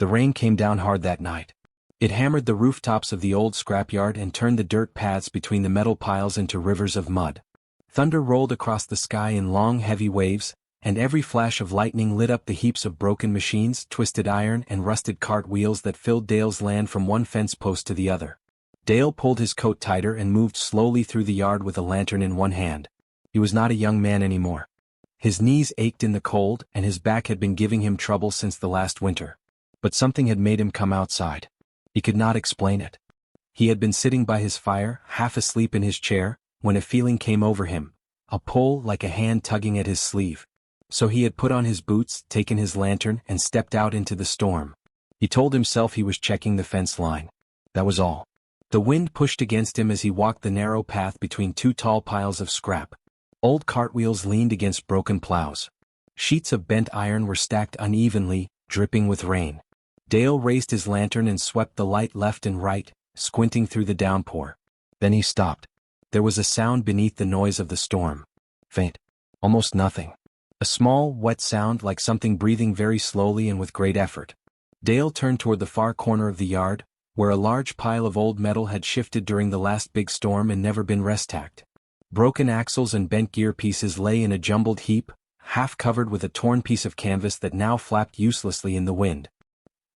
The rain came down hard that night. It hammered the rooftops of the old scrapyard and turned the dirt paths between the metal piles into rivers of mud. Thunder rolled across the sky in long, heavy waves, and every flash of lightning lit up the heaps of broken machines, twisted iron, and rusted cart wheels that filled Dale's land from one fence post to the other. Dale pulled his coat tighter and moved slowly through the yard with a lantern in one hand. He was not a young man anymore. His knees ached in the cold, and his back had been giving him trouble since the last winter. But something had made him come outside. He could not explain it. He had been sitting by his fire, half asleep in his chair, when a feeling came over him, a pull like a hand tugging at his sleeve. So he had put on his boots, taken his lantern, and stepped out into the storm. He told himself he was checking the fence line. That was all. The wind pushed against him as he walked the narrow path between two tall piles of scrap. Old cartwheels leaned against broken plows. Sheets of bent iron were stacked unevenly, dripping with rain. Dale raised his lantern and swept the light left and right, squinting through the downpour. Then he stopped. There was a sound beneath the noise of the storm. Faint. Almost nothing. A small, wet sound like something breathing very slowly and with great effort. Dale turned toward the far corner of the yard, where a large pile of old metal had shifted during the last big storm and never been rest-tacked. Broken axles and bent gear pieces lay in a jumbled heap, half covered with a torn piece of canvas that now flapped uselessly in the wind.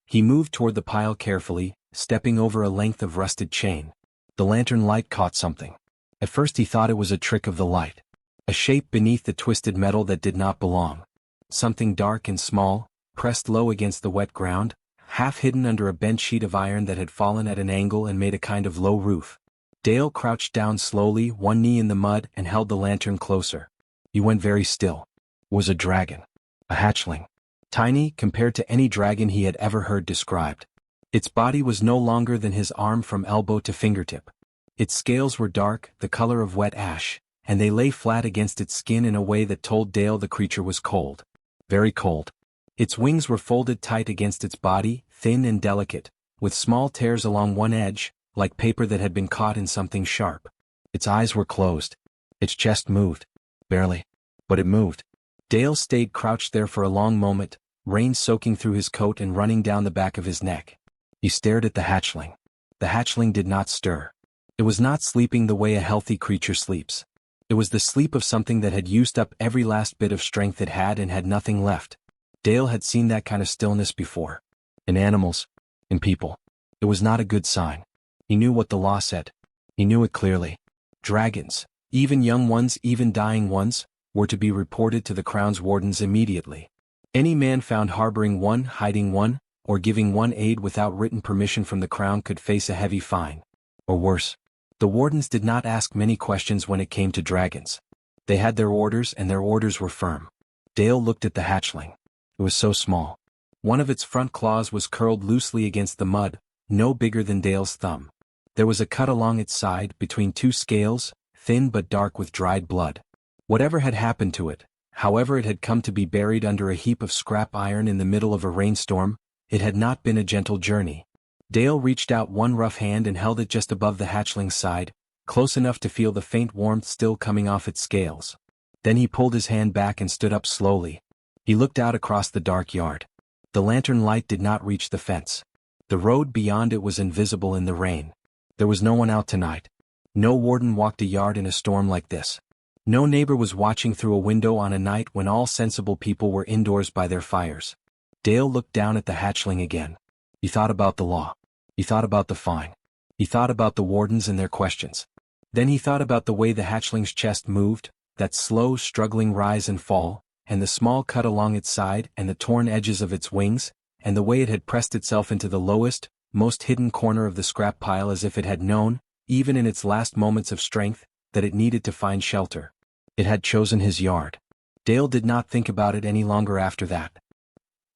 He moved toward the pile carefully, stepping over a length of rusted chain. The lantern light caught something. At first he thought it was a trick of the light. A shape beneath the twisted metal that did not belong. Something dark and small, pressed low against the wet ground, half hidden under a bent sheet of iron that had fallen at an angle and made a kind of low roof. Dale crouched down slowly, one knee in the mud, and held the lantern closer. He went very still. It was a dragon. A hatchling. Tiny compared to any dragon he had ever heard described. Its body was no longer than his arm from elbow to fingertip. Its scales were dark, the color of wet ash, and they lay flat against its skin in a way that told Dale the creature was cold. Very cold. Its wings were folded tight against its body, thin and delicate, with small tears along one edge, like paper that had been caught in something sharp. Its eyes were closed. Its chest moved. Barely. But it moved. Dale stayed crouched there for a long moment, rain soaking through his coat and running down the back of his neck. He stared at the hatchling. The hatchling did not stir. It was not sleeping the way a healthy creature sleeps. It was the sleep of something that had used up every last bit of strength it had and had nothing left. Dale had seen that kind of stillness before. In animals. In people. It was not a good sign. He knew what the law said. He knew it clearly. Dragons, even young ones, even dying ones, were to be reported to the Crown's wardens immediately. Any man found harboring one, hiding one, or giving one aid without written permission from the Crown could face a heavy fine. Or worse. The wardens did not ask many questions when it came to dragons. They had their orders and their orders were firm. Dale looked at the hatchling. It was so small. One of its front claws was curled loosely against the mud, no bigger than Dale's thumb. There was a cut along its side, between two scales, thin but dark with dried blood. Whatever had happened to it, however it had come to be buried under a heap of scrap iron in the middle of a rainstorm, it had not been a gentle journey. Dale reached out one rough hand and held it just above the hatchling's side, close enough to feel the faint warmth still coming off its scales. Then he pulled his hand back and stood up slowly. He looked out across the dark yard. The lantern light did not reach the fence. The road beyond it was invisible in the rain. There was no one out tonight. No warden walked a yard in a storm like this. No neighbor was watching through a window on a night when all sensible people were indoors by their fires. Dale looked down at the hatchling again. He thought about the law. He thought about the fine. He thought about the wardens and their questions. Then he thought about the way the hatchling's chest moved, that slow, struggling rise and fall, and the small cut along its side and the torn edges of its wings, and the way it had pressed itself into the lowest, most hidden corner of the scrap pile as if it had known, even in its last moments of strength, that it needed to find shelter. It had chosen his yard. Dale did not think about it any longer after that.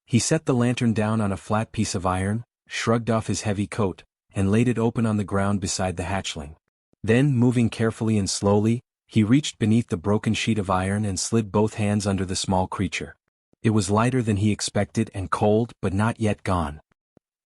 He set the lantern down on a flat piece of iron, shrugged off his heavy coat, and laid it open on the ground beside the hatchling. Then, moving carefully and slowly, he reached beneath the broken sheet of iron and slid both hands under the small creature. It was lighter than he expected and cold but not yet gone.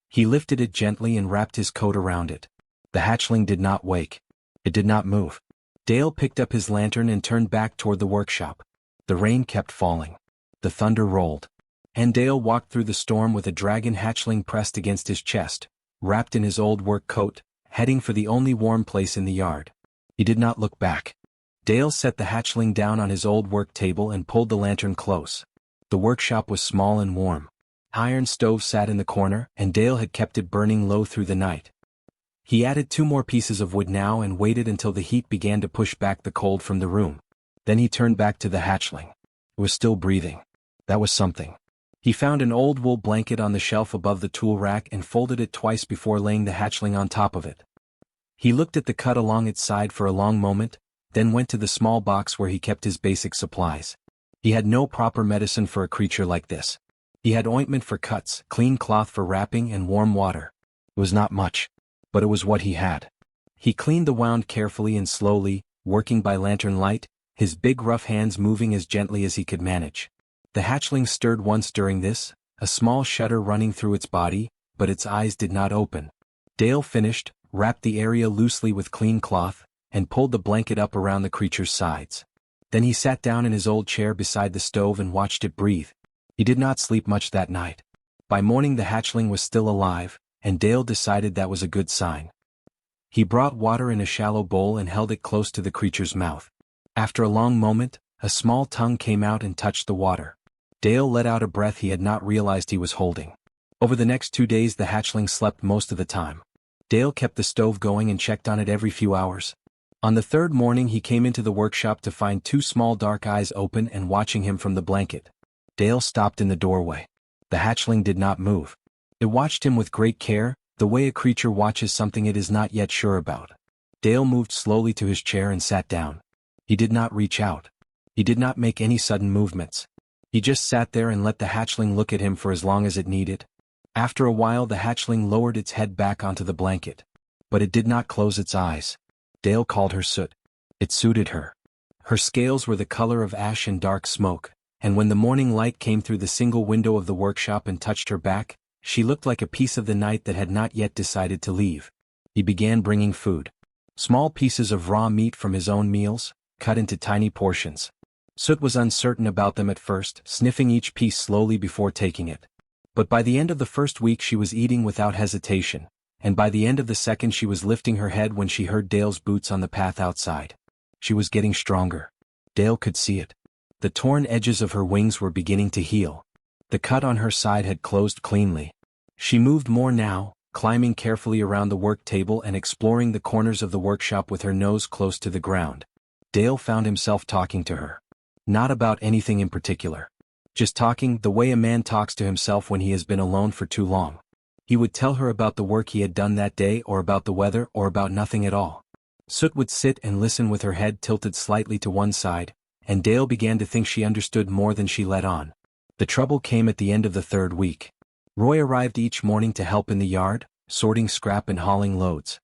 He lifted it gently and wrapped his coat around it. The hatchling did not wake. It did not move. Dale picked up his lantern and turned back toward the workshop. The rain kept falling. The thunder rolled. and Dale walked through the storm with a dragon hatchling pressed against his chest, wrapped in his old work coat, heading for the only warm place in the yard. He did not look back. Dale set the hatchling down on his old work table and pulled the lantern close. The workshop was small and warm. Iron stove sat in the corner, and Dale had kept it burning low through the night. He added 2 more pieces of wood now and waited until the heat began to push back the cold from the room. Then he turned back to the hatchling. It was still breathing. That was something. He found an old wool blanket on the shelf above the tool rack and folded it twice before laying the hatchling on top of it. He looked at the cut along its side for a long moment, then went to the small box where he kept his basic supplies. He had no proper medicine for a creature like this. He had ointment for cuts, clean cloth for wrapping, and warm water. It was not much, but it was what he had. He cleaned the wound carefully and slowly, working by lantern light, his big rough hands moving as gently as he could manage. The hatchling stirred once during this, a small shudder running through its body, but its eyes did not open. Dale finished, wrapped the area loosely with clean cloth, and pulled the blanket up around the creature's sides. Then he sat down in his old chair beside the stove and watched it breathe. He did not sleep much that night. By morning the hatchling was still alive, and Dale decided that was a good sign. He brought water in a shallow bowl and held it close to the creature's mouth. After a long moment, a small tongue came out and touched the water. Dale let out a breath he had not realized he was holding. Over the next 2 days the hatchling slept most of the time. Dale kept the stove going and checked on it every few hours. On the 3rd morning he came into the workshop to find 2 small dark eyes open and watching him from the blanket. Dale stopped in the doorway. The hatchling did not move. It watched him with great care, the way a creature watches something it is not yet sure about. Dale moved slowly to his chair and sat down. He did not reach out. He did not make any sudden movements. He just sat there and let the hatchling look at him for as long as it needed. After a while the hatchling lowered its head back onto the blanket. But it did not close its eyes. Dale called her Soot. It suited her. Her scales were the color of ash and dark smoke, and when the morning light came through the single window of the workshop and touched her back, she looked like a piece of the night that had not yet decided to leave. He began bringing food. Small pieces of raw meat from his own meals, cut into tiny portions. Soot was uncertain about them at first, sniffing each piece slowly before taking it. But by the end of the 1st week she was eating without hesitation, and by the end of the 2nd she was lifting her head when she heard Dale's boots on the path outside. She was getting stronger. Dale could see it. The torn edges of her wings were beginning to heal. The cut on her side had closed cleanly. She moved more now, climbing carefully around the work table and exploring the corners of the workshop with her nose close to the ground. Dale found himself talking to her. Not about anything in particular. Just talking the way a man talks to himself when he has been alone for too long. He would tell her about the work he had done that day or about the weather or about nothing at all. Soot would sit and listen with her head tilted slightly to one side, and Dale began to think she understood more than she let on. The trouble came at the end of the 3rd week. Roy arrived each morning to help in the yard, sorting scrap and hauling loads.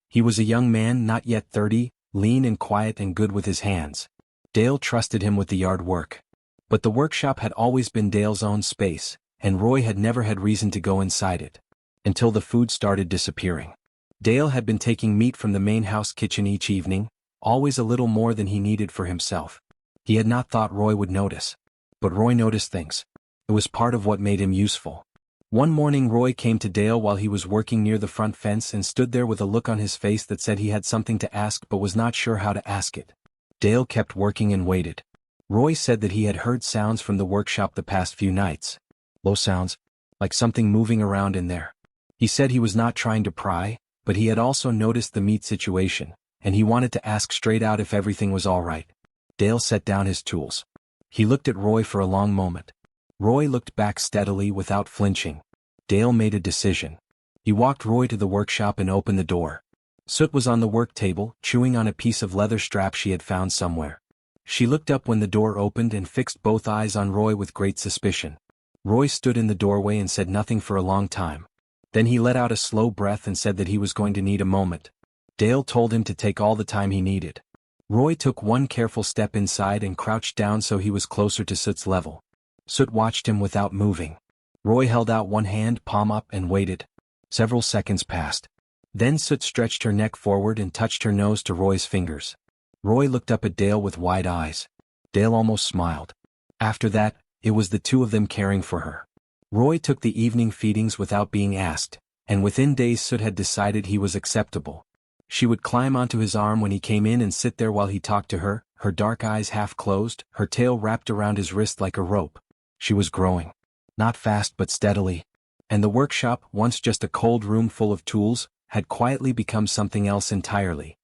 He was a young man not yet 30, lean and quiet and good with his hands. Dale trusted him with the yard work. But the workshop had always been Dale's own space, and Roy had never had reason to go inside it. Until the food started disappearing. Dale had been taking meat from the main house kitchen each evening, always a little more than he needed for himself. He had not thought Roy would notice. But Roy noticed things. It was part of what made him useful. One morning Roy came to Dale while he was working near the front fence and stood there with a look on his face that said he had something to ask but was not sure how to ask it. Dale kept working and waited. Roy said that he had heard sounds from the workshop the past few nights. Low sounds, like something moving around in there. He said he was not trying to pry, but he had also noticed the meat situation, and he wanted to ask straight out if everything was all right. Dale set down his tools. He looked at Roy for a long moment. Roy looked back steadily without flinching. Dale made a decision. He walked Roy to the workshop and opened the door. Soot was on the work table, chewing on a piece of leather strap she had found somewhere. She looked up when the door opened and fixed both eyes on Roy with great suspicion. Roy stood in the doorway and said nothing for a long time. Then he let out a slow breath and said that he was going to need a moment. Dale told him to take all the time he needed. Roy took one careful step inside and crouched down so he was closer to Soot's level. Soot watched him without moving. Roy held out one hand, palm up, and waited. Several seconds passed. Then Soot stretched her neck forward and touched her nose to Roy's fingers. Roy looked up at Dale with wide eyes. Dale almost smiled. After that, It was the two of them caring for her. Roy took the evening feedings without being asked, and within days Soot had decided he was acceptable. She would climb onto his arm when he came in and sit there while he talked to her, her dark eyes half closed, her tail wrapped around his wrist like a rope. She was growing. Not fast but steadily. And the workshop, once just a cold room full of tools, had quietly become something else entirely.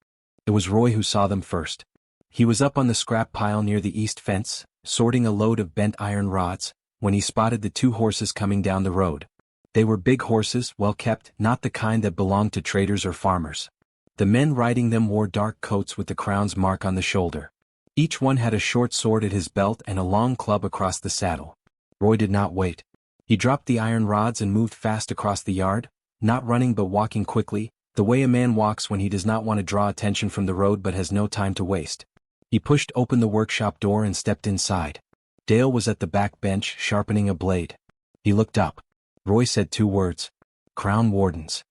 It was Roy who saw them first. He was up on the scrap pile near the east fence, sorting a load of bent iron rods, when he spotted the two horses coming down the road. They were big horses, well kept, not the kind that belonged to traders or farmers. The men riding them wore dark coats with the crown's mark on the shoulder. Each one had a short sword at his belt and a long club across the saddle. Roy did not wait. He dropped the iron rods and moved fast across the yard, not running but walking quickly, the way a man walks when he does not want to draw attention from the road but has no time to waste. He pushed open the workshop door and stepped inside. Dale was at the back bench sharpening a blade. He looked up. Roy said two words. Crown wardens.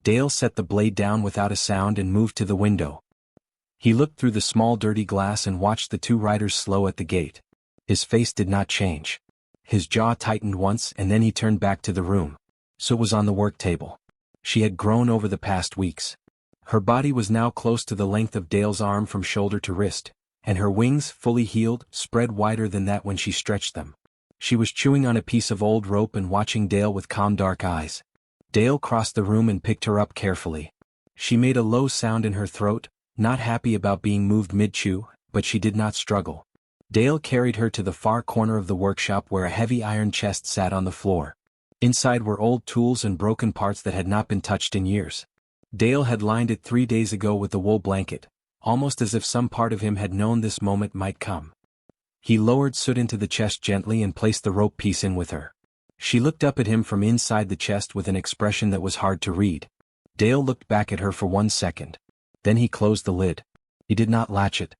Dale set the blade down without a sound and moved to the window. He looked through the small dirty glass and watched the two riders slow at the gate. His face did not change. His jaw tightened once and then he turned back to the room. So was on the work table. She had grown over the past weeks. Her body was now close to the length of Dale's arm from shoulder to wrist, and her wings, fully healed, spread wider than that when she stretched them. She was chewing on a piece of old rope and watching Dale with calm dark eyes. Dale crossed the room and picked her up carefully. She made a low sound in her throat, not happy about being moved mid-chew, but she did not struggle. Dale carried her to the far corner of the workshop where a heavy iron chest sat on the floor. Inside were old tools and broken parts that had not been touched in years. Dale had lined it 3 days ago with a wool blanket, almost as if some part of him had known this moment might come. He lowered Soot into the chest gently and placed the rope piece in with her. She looked up at him from inside the chest with an expression that was hard to read. Dale looked back at her for 1 second. Then he closed the lid. He did not latch it.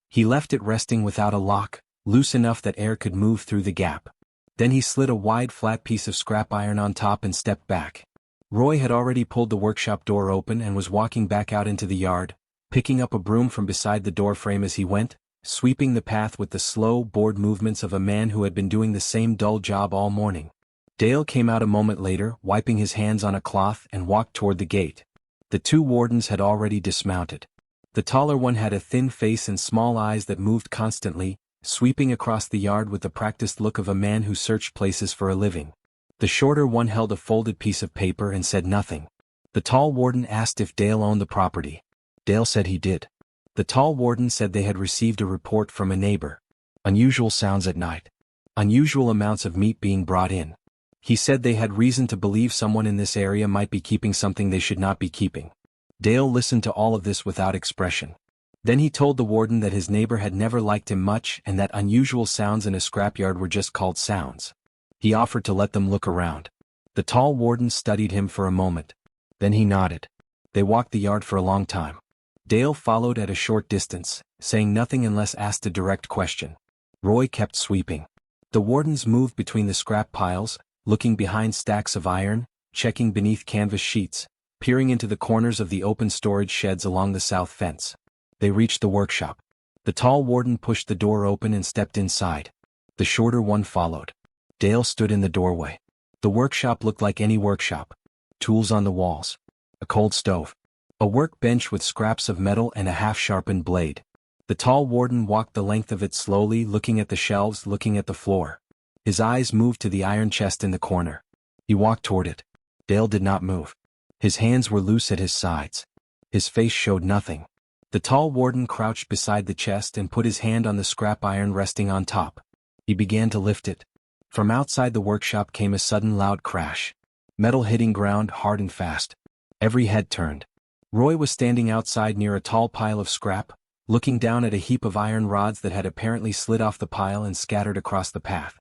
He left it resting without a lock, loose enough that air could move through the gap. Then he slid a wide flat piece of scrap iron on top and stepped back. Roy had already pulled the workshop door open and was walking back out into the yard, picking up a broom from beside the door frame as he went, sweeping the path with the slow, bored movements of a man who had been doing the same dull job all morning. Dale came out a moment later, wiping his hands on a cloth and walked toward the gate. The two wardens had already dismounted. The taller one had a thin face and small eyes that moved constantly, sweeping across the yard with the practiced look of a man who searched places for a living. The shorter one held a folded piece of paper and said nothing. The tall warden asked if Dale owned the property. Dale said he did. The tall warden said they had received a report from a neighbor. Unusual sounds at night. Unusual amounts of meat being brought in. He said they had reason to believe someone in this area might be keeping something they should not be keeping. Dale listened to all of this without expression. Then he told the warden that his neighbor had never liked him much and that unusual sounds in a scrapyard were just called sounds. He offered to let them look around. The tall warden studied him for a moment. Then he nodded. They walked the yard for a long time. Dale followed at a short distance, saying nothing unless asked a direct question. Roy kept sweeping. The wardens moved between the scrap piles, looking behind stacks of iron, checking beneath canvas sheets, peering into the corners of the open storage sheds along the south fence. They reached the workshop. The tall warden pushed the door open and stepped inside. The shorter one followed. Dale stood in the doorway. The workshop looked like any workshop. Tools on the walls. A cold stove. A workbench with scraps of metal and a half-sharpened blade. The tall warden walked the length of it slowly, looking at the shelves, looking at the floor. His eyes moved to the iron chest in the corner. He walked toward it. Dale did not move. His hands were loose at his sides. His face showed nothing. The tall warden crouched beside the chest and put his hand on the scrap iron resting on top. He began to lift it. From outside the workshop came a sudden loud crash. Metal hitting ground hard and fast. Every head turned. Roy was standing outside near a tall pile of scrap, looking down at a heap of iron rods that had apparently slid off the pile and scattered across the path.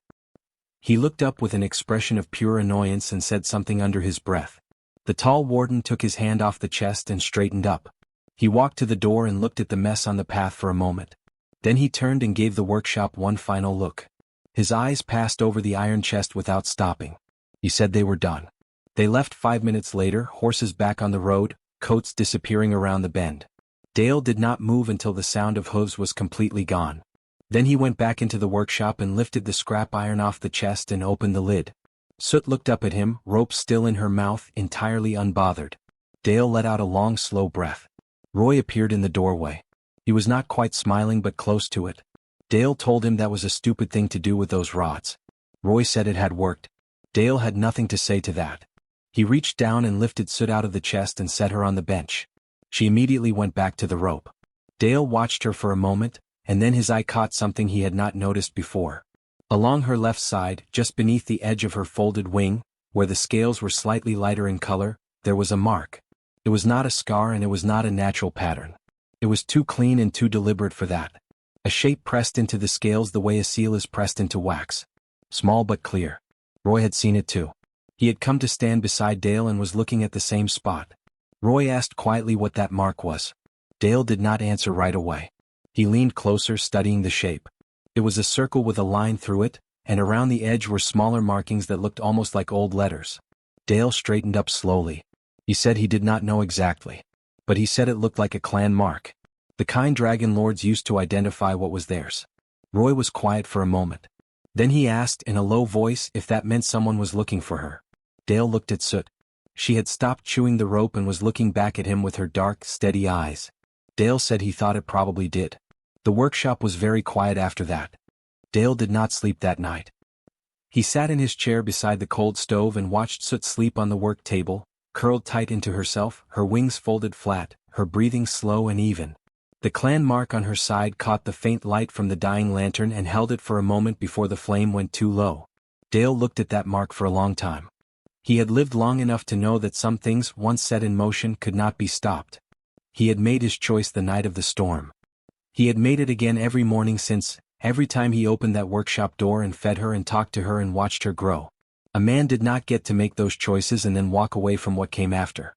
He looked up with an expression of pure annoyance and said something under his breath. The tall warden took his hand off the chest and straightened up. He walked to the door and looked at the mess on the path for a moment. Then he turned and gave the workshop one final look. His eyes passed over the iron chest without stopping. He said they were done. They left 5 minutes later, horses back on the road, coats disappearing around the bend. Dale did not move until the sound of hooves was completely gone. Then he went back into the workshop and lifted the scrap iron off the chest and opened the lid. Soot looked up at him, rope still in her mouth, entirely unbothered. Dale let out a long, slow breath. Roy appeared in the doorway. He was not quite smiling but close to it. Dale told him that was a stupid thing to do with those rods. Roy said it had worked. Dale had nothing to say to that. He reached down and lifted Soot out of the chest and set her on the bench. She immediately went back to the rope. Dale watched her for a moment, and then his eye caught something he had not noticed before. Along her left side, just beneath the edge of her folded wing, where the scales were slightly lighter in color, there was a mark. It was not a scar and it was not a natural pattern. It was too clean and too deliberate for that. A shape pressed into the scales the way a seal is pressed into wax. Small but clear. Roy had seen it too. He had come to stand beside Dale and was looking at the same spot. Roy asked quietly what that mark was. Dale did not answer right away. He leaned closer, studying the shape. It was a circle with a line through it, and around the edge were smaller markings that looked almost like old letters. Dale straightened up slowly. He said he did not know exactly. But he said it looked like a clan mark. The kind dragon lords used to identify what was theirs. Roy was quiet for a moment. Then he asked in a low voice if that meant someone was looking for her. Dale looked at Soot. She had stopped chewing the rope and was looking back at him with her dark, steady eyes. Dale said he thought it probably did. The workshop was very quiet after that. Dale did not sleep that night. He sat in his chair beside the cold stove and watched Soot sleep on the work table, curled tight into herself, her wings folded flat, her breathing slow and even. The clan mark on her side caught the faint light from the dying lantern and held it for a moment before the flame went too low. Dale looked at that mark for a long time. He had lived long enough to know that some things once set in motion could not be stopped. He had made his choice the night of the storm. He had made it again every morning since, every time he opened that workshop door and fed her and talked to her and watched her grow. A man did not get to make those choices and then walk away from what came after.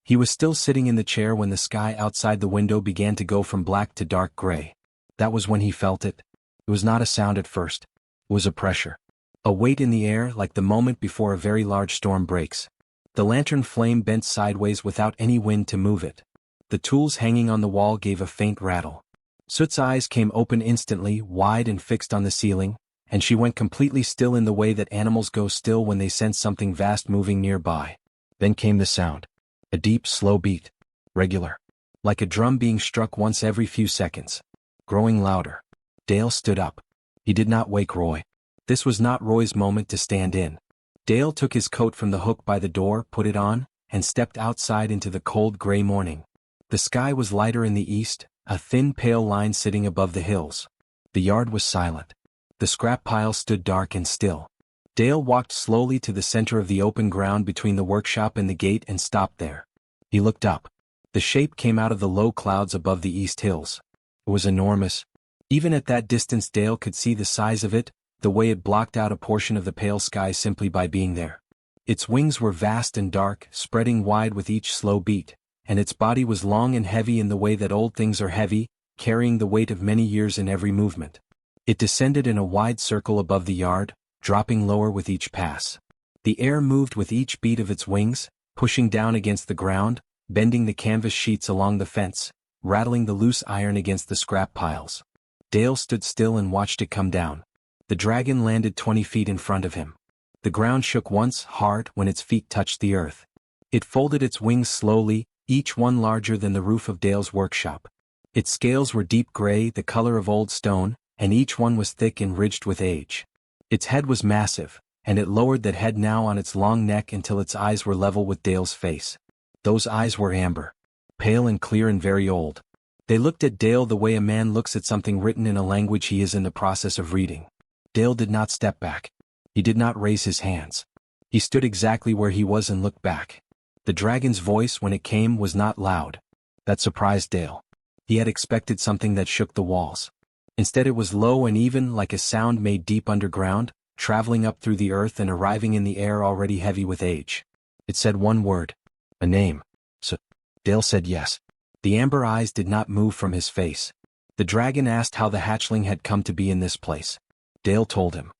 He was still sitting in the chair when the sky outside the window began to go from black to dark gray. That was when he felt it. It was not a sound at first. It was a pressure. A weight in the air like the moment before a very large storm breaks. The lantern flame bent sideways without any wind to move it. The tools hanging on the wall gave a faint rattle. Soot's eyes came open instantly, wide and fixed on the ceiling, and she went completely still in the way that animals go still when they sense something vast moving nearby. Then came the sound. A deep, slow beat. Regular. Like a drum being struck once every few seconds. Growing louder. Dale stood up. He did not wake Roy. This was not Roy's moment to stand in. Dale took his coat from the hook by the door, put it on, and stepped outside into the cold gray morning. The sky was lighter in the east, a thin pale line sitting above the hills. The yard was silent. The scrap pile stood dark and still. Dale walked slowly to the center of the open ground between the workshop and the gate and stopped there. He looked up. The shape came out of the low clouds above the east hills. It was enormous. Even at that distance Dale could see the size of it, the way it blocked out a portion of the pale sky simply by being there. Its wings were vast and dark, spreading wide with each slow beat, and its body was long and heavy in the way that old things are heavy, carrying the weight of many years in every movement. It descended in a wide circle above the yard, dropping lower with each pass. The air moved with each beat of its wings, pushing down against the ground, bending the canvas sheets along the fence, rattling the loose iron against the scrap piles. Dale stood still and watched it come down. The dragon landed 20 feet in front of him. The ground shook once, hard, when its feet touched the earth. It folded its wings slowly, each one larger than the roof of Dale's workshop. Its scales were deep gray, the color of old stone, and each one was thick and ridged with age. Its head was massive, and it lowered that head now on its long neck until its eyes were level with Dale's face. Those eyes were amber. Pale and clear and very old. They looked at Dale the way a man looks at something written in a language he is in the process of reading. Dale did not step back. He did not raise his hands. He stood exactly where he was and looked back. The dragon's voice, when it came, was not loud. That surprised Dale. He had expected something that shook the walls. Instead it was low and even, like a sound made deep underground, traveling up through the earth and arriving in the air already heavy with age. It said one word. A name. So, Dale said yes. The amber eyes did not move from his face. The dragon asked how the hatchling had come to be in this place. Dale told him.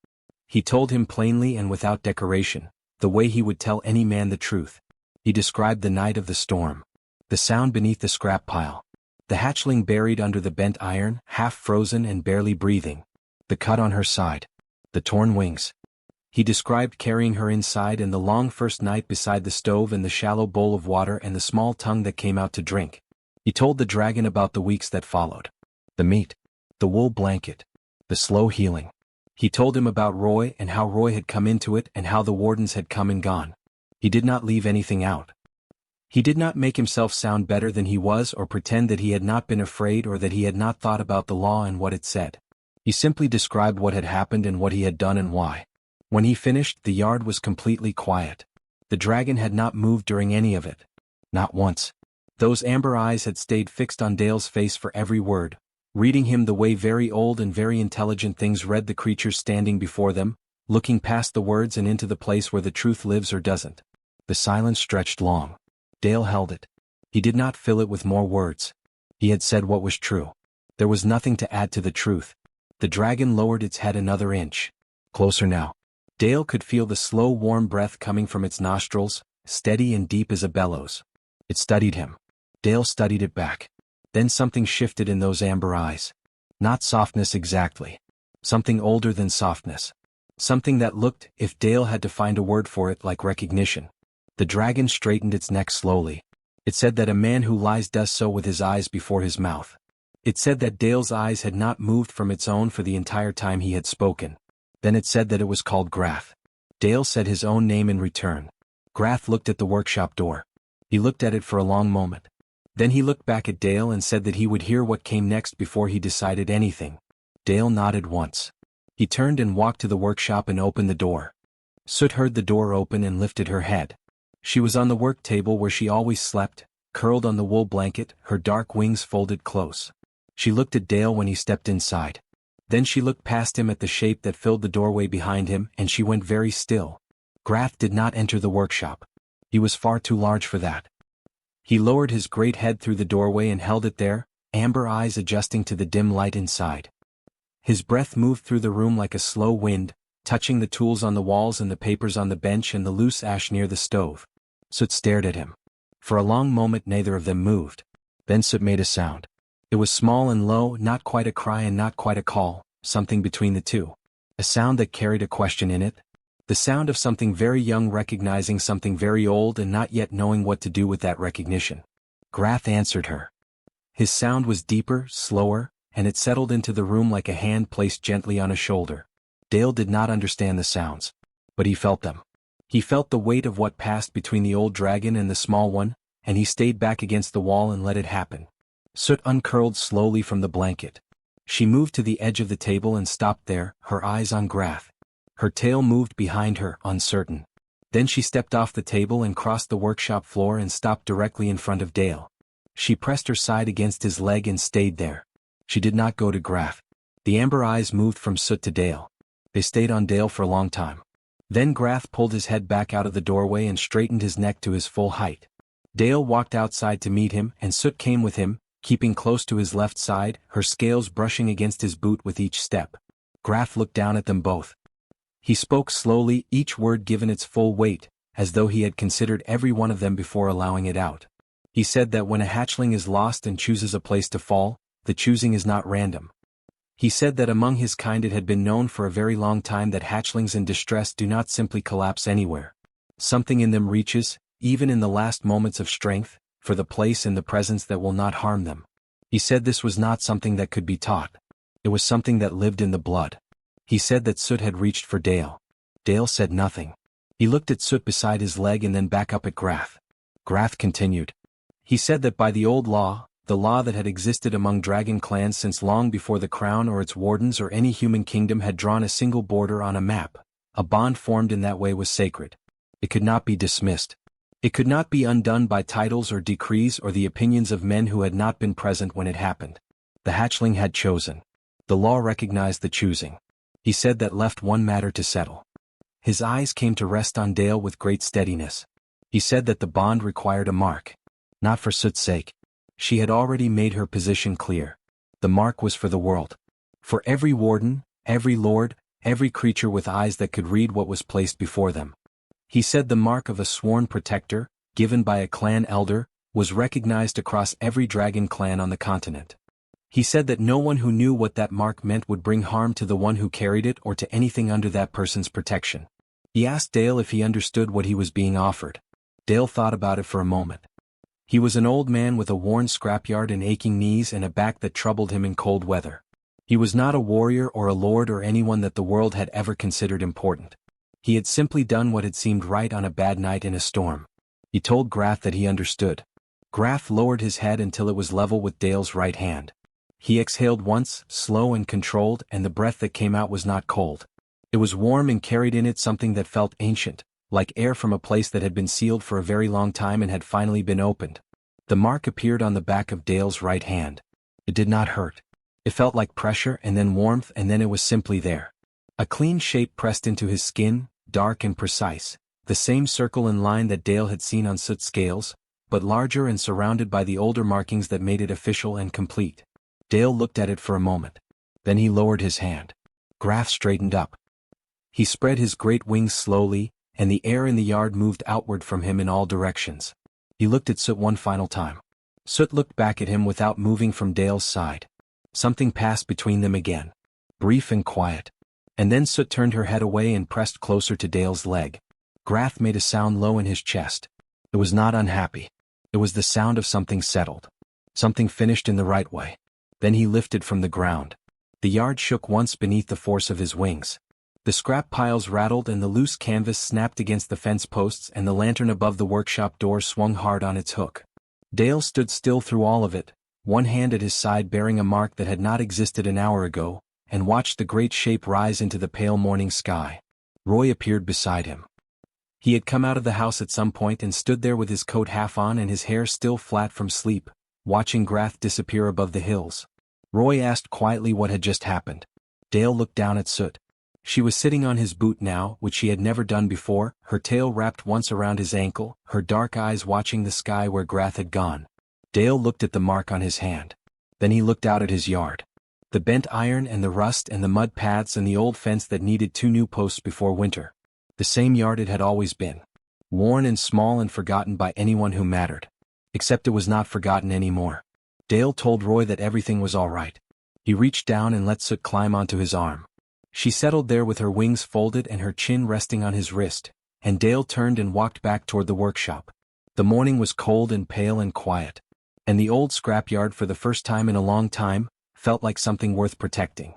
He told him plainly and without decoration, the way he would tell any man the truth. He described the night of the storm. The sound beneath the scrap pile. The hatchling buried under the bent iron, half frozen and barely breathing. The cut on her side. The torn wings. He described carrying her inside and the long first night beside the stove and the shallow bowl of water and the small tongue that came out to drink. He told the dragon about the weeks that followed. The meat. The wool blanket. The slow healing. He told him about Roy and how Roy had come into it and how the wardens had come and gone. He did not leave anything out. He did not make himself sound better than he was or pretend that he had not been afraid or that he had not thought about the law and what it said. He simply described what had happened and what he had done and why. When he finished, the yard was completely quiet. The dragon had not moved during any of it. Not once. Those amber eyes had stayed fixed on Dale's face for every word, reading him the way very old and very intelligent things read the creatures standing before them, looking past the words and into the place where the truth lives or doesn't. The silence stretched long. Dale held it. He did not fill it with more words. He had said what was true. There was nothing to add to the truth. The dragon lowered its head another inch. Closer now. Dale could feel the slow warm breath coming from its nostrils, steady and deep as a bellows. It studied him. Dale studied it back. Then something shifted in those amber eyes. Not softness exactly. Something older than softness. Something that looked, if Dale had to find a word for it, like recognition. The dragon straightened its neck slowly. It said that a man who lies does so with his eyes before his mouth. It said that Dale's eyes had not moved from its own for the entire time he had spoken. Then it said that it was called Grath. Dale said his own name in return. Grath looked at the workshop door. He looked at it for a long moment. Then he looked back at Dale and said that he would hear what came next before he decided anything. Dale nodded once. He turned and walked to the workshop and opened the door. Soot heard the door open and lifted her head. She was on the work table where she always slept, curled on the wool blanket, her dark wings folded close. She looked at Dale when he stepped inside. Then she looked past him at the shape that filled the doorway behind him and she went very still. Grath did not enter the workshop. He was far too large for that. He lowered his great head through the doorway and held it there, amber eyes adjusting to the dim light inside. His breath moved through the room like a slow wind, touching the tools on the walls and the papers on the bench and the loose ash near the stove. Soot stared at him. For a long moment neither of them moved. Then Soot made a sound. It was small and low, not quite a cry and not quite a call, something between the two. A sound that carried a question in it. The sound of something very young recognizing something very old and not yet knowing what to do with that recognition. Grath answered her. His sound was deeper, slower, and it settled into the room like a hand placed gently on a shoulder. Dale did not understand the sounds. But he felt them. He felt the weight of what passed between the old dragon and the small one, and he stayed back against the wall and let it happen. Soot uncurled slowly from the blanket. She moved to the edge of the table and stopped there, her eyes on Grath. Her tail moved behind her, uncertain. Then she stepped off the table and crossed the workshop floor and stopped directly in front of Dale. She pressed her side against his leg and stayed there. She did not go to Grath. The amber eyes moved from Soot to Dale. They stayed on Dale for a long time. Then Grath pulled his head back out of the doorway and straightened his neck to his full height. Dale walked outside to meet him and Soot came with him, keeping close to his left side, her scales brushing against his boot with each step. Grath looked down at them both. He spoke slowly, each word given its full weight, as though he had considered every one of them before allowing it out. He said that when a hatchling is lost and chooses a place to fall, the choosing is not random. He said that among his kind it had been known for a very long time that hatchlings in distress do not simply collapse anywhere. Something in them reaches, even in the last moments of strength, for the place and the presence that will not harm them. He said this was not something that could be taught. It was something that lived in the blood. He said that Soot had reached for Dale. Dale said nothing. He looked at Soot beside his leg and then back up at Grath. Grath continued. He said that by the old law, the law that had existed among dragon clans since long before the crown or its wardens or any human kingdom had drawn a single border on a map, a bond formed in that way was sacred. It could not be dismissed. It could not be undone by titles or decrees or the opinions of men who had not been present when it happened. The hatchling had chosen. The law recognized the choosing. He said that left one matter to settle. His eyes came to rest on Dale with great steadiness. He said that the bond required a mark. Not for Soot's sake. She had already made her position clear. The mark was for the world. For every warden, every lord, every creature with eyes that could read what was placed before them. He said the mark of a sworn protector, given by a clan elder, was recognized across every dragon clan on the continent. He said that no one who knew what that mark meant would bring harm to the one who carried it or to anything under that person's protection. He asked Dale if he understood what he was being offered. Dale thought about it for a moment. He was an old man with a worn scrapyard and aching knees and a back that troubled him in cold weather. He was not a warrior or a lord or anyone that the world had ever considered important. He had simply done what had seemed right on a bad night in a storm. He told Grath that he understood. Grath lowered his head until it was level with Dale's right hand. He exhaled once, slow and controlled, and the breath that came out was not cold. It was warm and carried in it something that felt ancient, like air from a place that had been sealed for a very long time and had finally been opened. The mark appeared on the back of Dale's right hand. It did not hurt. It felt like pressure and then warmth and then it was simply there. A clean shape pressed into his skin, dark and precise, the same circle and line that Dale had seen on soot scales, but larger and surrounded by the older markings that made it official and complete. Dale looked at it for a moment. Then he lowered his hand. Grath straightened up. He spread his great wings slowly, and the air in the yard moved outward from him in all directions. He looked at Soot one final time. Soot looked back at him without moving from Dale's side. Something passed between them again. Brief and quiet. And then Soot turned her head away and pressed closer to Dale's leg. Grath made a sound low in his chest. It was not unhappy. It was the sound of something settled. Something finished in the right way. Then he lifted from the ground. The yard shook once beneath the force of his wings. The scrap piles rattled and the loose canvas snapped against the fence posts and the lantern above the workshop door swung hard on its hook. Dale stood still through all of it, one hand at his side bearing a mark that had not existed an hour ago, and watched the great shape rise into the pale morning sky. Roy appeared beside him. He had come out of the house at some point and stood there with his coat half on and his hair still flat from sleep, watching Grath disappear above the hills. Roy asked quietly what had just happened. Dale looked down at Soot. She was sitting on his boot now, which she had never done before, her tail wrapped once around his ankle, her dark eyes watching the sky where Grath had gone. Dale looked at the mark on his hand. Then he looked out at his yard. The bent iron and the rust and the mud paths and the old fence that needed 2 new posts before winter. The same yard it had always been. Worn and small and forgotten by anyone who mattered. Except it was not forgotten anymore. Dale told Roy that everything was all right. He reached down and let Soot climb onto his arm. She settled there with her wings folded and her chin resting on his wrist, and Dale turned and walked back toward the workshop. The morning was cold and pale and quiet. And the old scrapyard for the first time in a long time, felt like something worth protecting.